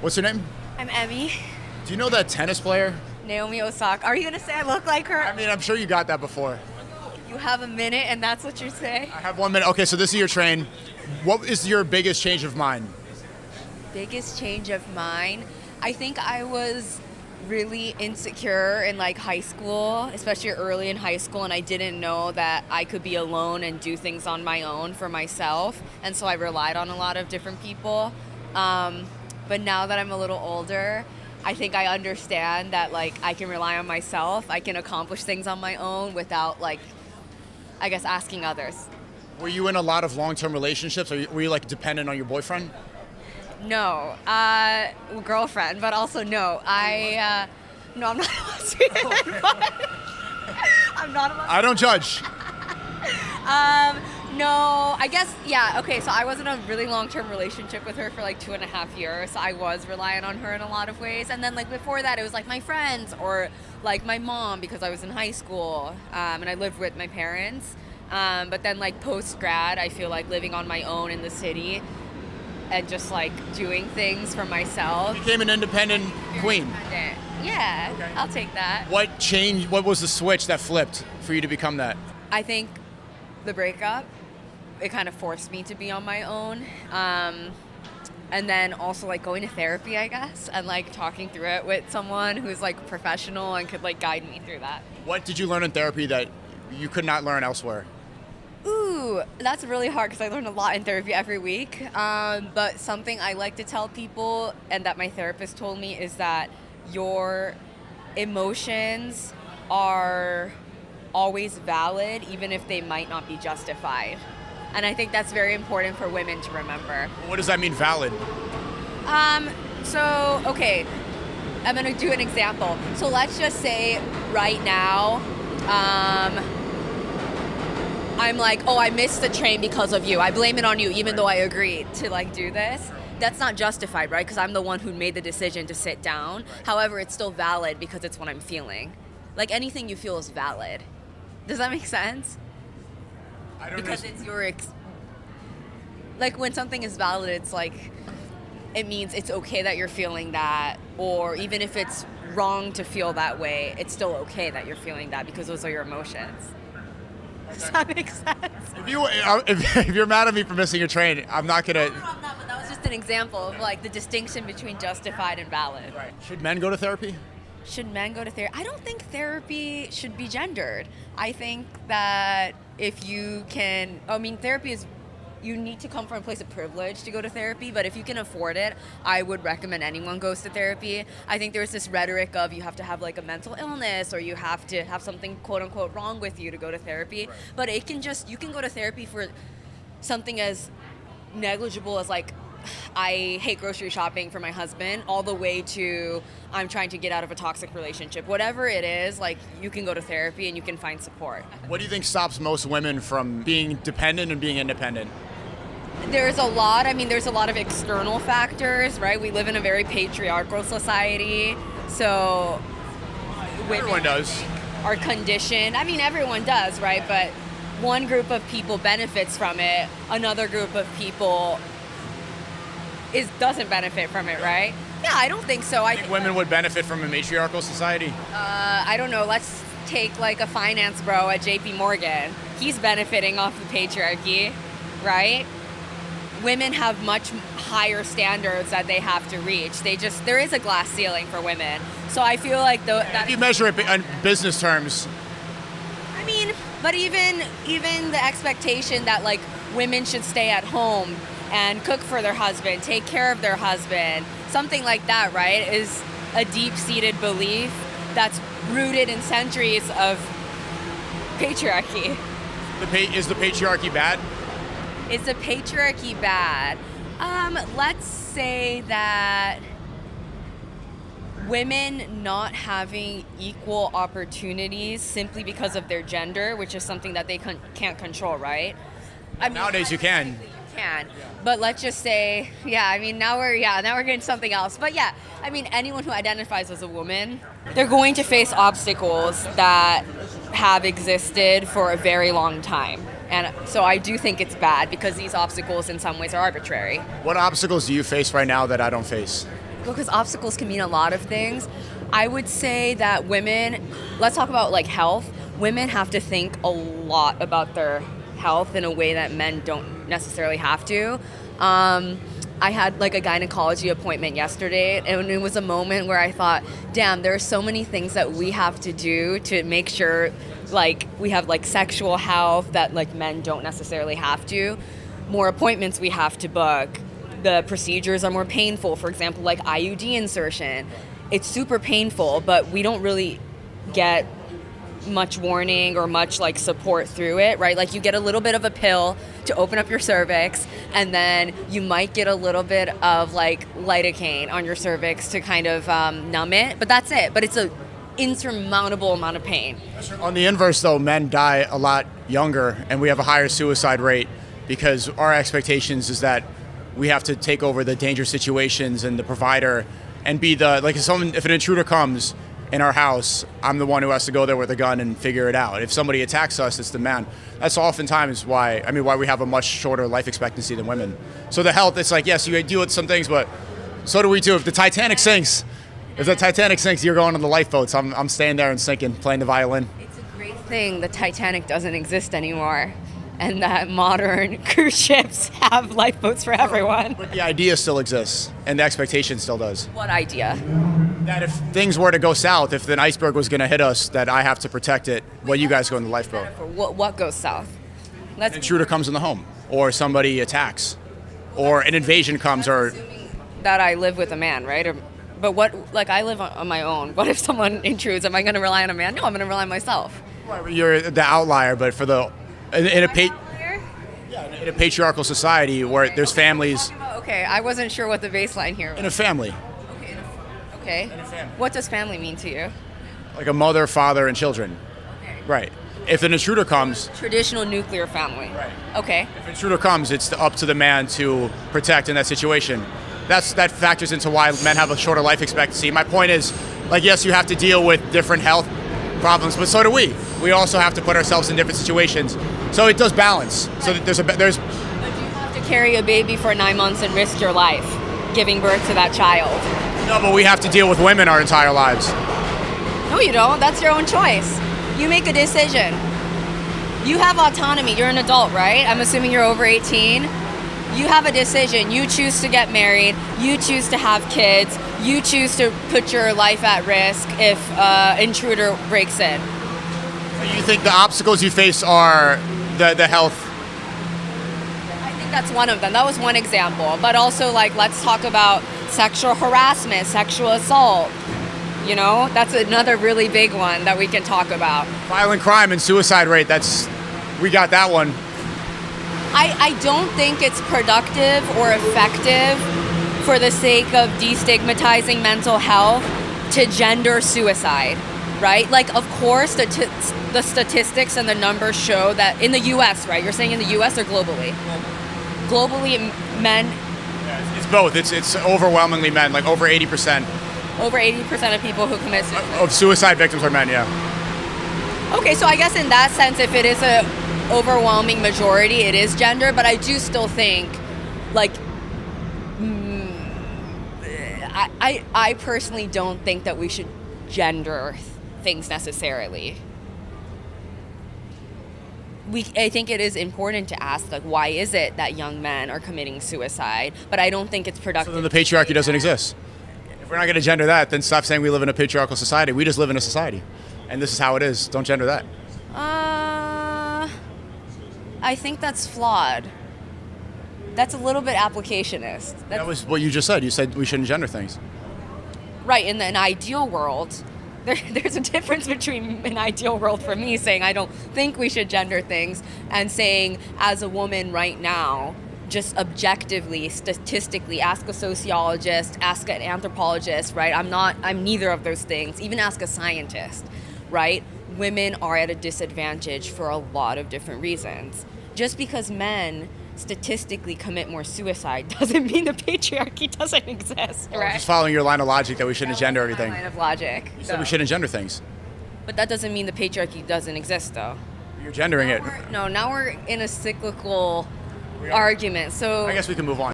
What's your name? I'm Emmy. Do you know that tennis player? Naomi Osaka. Are you going to say I look like her? I mean, I'm sure you got that before. You have a minute and that's what you say? I have 1 minute. Okay, so this is your train. What is your biggest change of mind? Biggest change of mine? I think I was really insecure in like high school, especially early in high school, and I didn't know that I could be alone and do things on my own for myself, and so I relied on a lot of different people. But now that I'm a little older, I think I understand that like I can rely on myself. I can accomplish things on my own without like, I guess, asking others. Were you in a lot of long-term relationships? Were you like dependent on your boyfriend? No, girlfriend, but also no. No, I'm not a lesbian, but I'm not a lesbian. I don't judge. No, I guess, yeah, okay, so I was in a really long-term relationship with her for like 2.5 years, so I was relying on her in a lot of ways, and then like before that, it was like my friends or like my mom because I was in high school, and I lived with my parents, but then like post-grad, I feel like living on my own in the city and just like doing things for myself. You became an independent queen. Yeah, okay. I'll take that. What changed, what was the switch that flipped for you to become that? I think the breakup, it kind of forced me to be on my own. And then also like going to therapy, I guess, and like talking through it with someone who's like professional and could like guide me through that. What did you learn in therapy that you could not learn elsewhere? Ooh, that's really hard because I learn a lot in therapy every week. But something I like to tell people and that my therapist told me is that your emotions are always valid, even if they might not be justified. And I think that's very important for women to remember. What does that mean, valid? So, okay, I'm gonna do an example. So let's just say right now, I'm like, oh, I missed the train because of you. I blame it on you, even though I agreed to like do this. That's not justified, right? Because I'm the one who made the decision to sit down. However, it's still valid because it's what I'm feeling. Like anything you feel is valid. Does that make sense? I don't Because it's your, like when something is valid, it's like, it means it's okay that you're feeling that, or even if it's wrong to feel that way, it's still okay that you're feeling that because those are your emotions. Does that make sense? If you're mad at me for missing your train, I'm not gonna. No, I'm not, but that was just an example of like the distinction between justified and valid. Right. Should men go to therapy? Should men go to therapy? I don't think therapy should be gendered. I think that if you can, I mean, therapy is, you need to come from a place of privilege to go to therapy, but if you can afford it, I would recommend anyone goes to therapy. I think there's this rhetoric of you have to have like a mental illness or you have to have something quote unquote wrong with you to go to therapy. Right. But it can just, you can go to therapy for something as negligible as like, I hate grocery shopping for my husband, all the way to I'm trying to get out of a toxic relationship. Whatever it is, like you can go to therapy and you can find support. What do you think stops most women from being dependent and being independent? There's a lot. I mean, there's a lot of external factors, right? We live in a very patriarchal society, so Everyone does. Are conditioned. I mean, everyone does, right? But one group of people benefits from it. Another group of people doesn't benefit from it, right? Yeah, I don't think so. I think women would benefit from a matriarchal society? I don't know. Let's take like a finance bro at JP Morgan. He's benefiting off the patriarchy, right? Women have much higher standards that they have to reach. There is a glass ceiling for women. So I feel like if you measure it in business terms. I mean, but even the expectation that like women should stay at home and cook for their husband, take care of their husband, something like that, right, is a deep-seated belief that's rooted in centuries of patriarchy. Is the patriarchy bad? Is the patriarchy bad? Let's say that women not having equal opportunities simply because of their gender, which is something that they can't control, right? I mean, nowadays you can. But let's just say, now we're getting something else. But yeah, I mean, anyone who identifies as a woman, they're going to face obstacles that have existed for a very long time. And so I do think it's bad because these obstacles in some ways are arbitrary. What obstacles do you face right now that I don't face? because obstacles can mean a lot of things. I would say that women, let's talk about like health. Women have to think a lot about their health in a way that men don't necessarily have to. I had like a gynecology appointment yesterday, and it was a moment where I thought, damn, there are so many things that we have to do to make sure like we have like sexual health that like men don't necessarily have to. More appointments we have to book. The procedures are more painful. For example, like IUD insertion. It's super painful, but we don't really get much warning or much like support through it, right? Like you get a little bit of a pill to open up your cervix, and then you might get a little bit of like lidocaine on your cervix to kind of numb it, but that's it. But it's an insurmountable amount of pain. On the inverse, though, men die a lot younger, and we have a higher suicide rate because our expectations is that we have to take over the dangerous situations and the provider and be the, like if an intruder comes in our house, I'm the one who has to go there with a gun and figure it out. If somebody attacks us, it's the man. That's oftentimes why we have a much shorter life expectancy than women. So the health, it's like, yes, you deal with some things, but so do we too. If the Titanic sinks, you're going on the lifeboats. I'm staying there and sinking, playing the violin. It's a great thing the Titanic doesn't exist anymore, and that modern cruise ships have lifeboats for everyone. But the idea still exists, and the expectation still does. What idea? That if things were to go south, if an iceberg was going to hit us, that I have to protect it while you guys go in the lifeboat. What goes south? An intruder comes in the home, or somebody attacks, or an invasion comes, or that I live with a man, right? But what? Like I live on my own. What if someone intrudes? Am I going to rely on a man? No, I'm going to rely on myself. Well, you're the outlier, but for the in a patriarchal society where there's families. Okay, I wasn't sure what the baseline here was. In a family. Okay. In a family. What does family mean to you? Like a mother, father, and children. Okay. Right. If an intruder comes. Traditional nuclear family. Right. Okay. If an intruder comes, it's up to the man to protect in that situation. That factors into why men have a shorter life expectancy. My point is, like, yes, you have to deal with different health problems, but so do we. We also have to put ourselves in different situations. So it does balance. So that there's. But you have to carry a baby for 9 months and risk your life giving birth to that child. No, but we have to deal with women our entire lives. No, you don't. That's your own choice. You make a decision. You have autonomy. You're an adult, right? I'm assuming you're over 18. You have a decision. You choose to get married. You choose to have kids. You choose to put your life at risk if an intruder breaks in. You think the obstacles you face are the health? I think that's one of them. That was one example. But also, like, let's talk about sexual harassment, sexual assault. You know, that's another really big one that we can talk about. Violent crime and suicide rate, we got that one. I don't think it's productive or effective for the sake of destigmatizing mental health to gender suicide, right? Like, of course, the statistics and the numbers show that in the U.S., right? You're saying in the U.S. or globally? Globally, men... Yeah, it's both. It's overwhelmingly men, like over 80%. Over 80% of people who commit suicide. Of suicide victims are men, yeah. Okay, so I guess in that sense, if it is a overwhelming majority, it is gender, but I do still think, like, I personally don't think that we should gender things necessarily. I think it is important to ask, like, why is it that young men are committing suicide, but I don't think it's productive. So then the patriarchy doesn't exist. If we're not going to gender that, then stop saying we live in a patriarchal society. We just live in a society, and this is how it is. Don't gender that. I think that's flawed. That's a little bit applicationist. That was what you just said. You said we shouldn't gender things. Right, in an ideal world, there's a difference between an ideal world for me saying I don't think we should gender things and saying as a woman right now, just objectively, statistically, ask a sociologist, ask an anthropologist, right? I'm neither of those things. Even ask a scientist, right? Women are at a disadvantage for a lot of different reasons. Just because men statistically commit more suicide doesn't mean the patriarchy doesn't exist, right? Just following your line of logic that we shouldn't gender everything. Line of logic. You said we shouldn't gender things. But that doesn't mean the patriarchy doesn't exist, though. You're gendering it. Now we're in a cyclical argument. So I guess we can move on.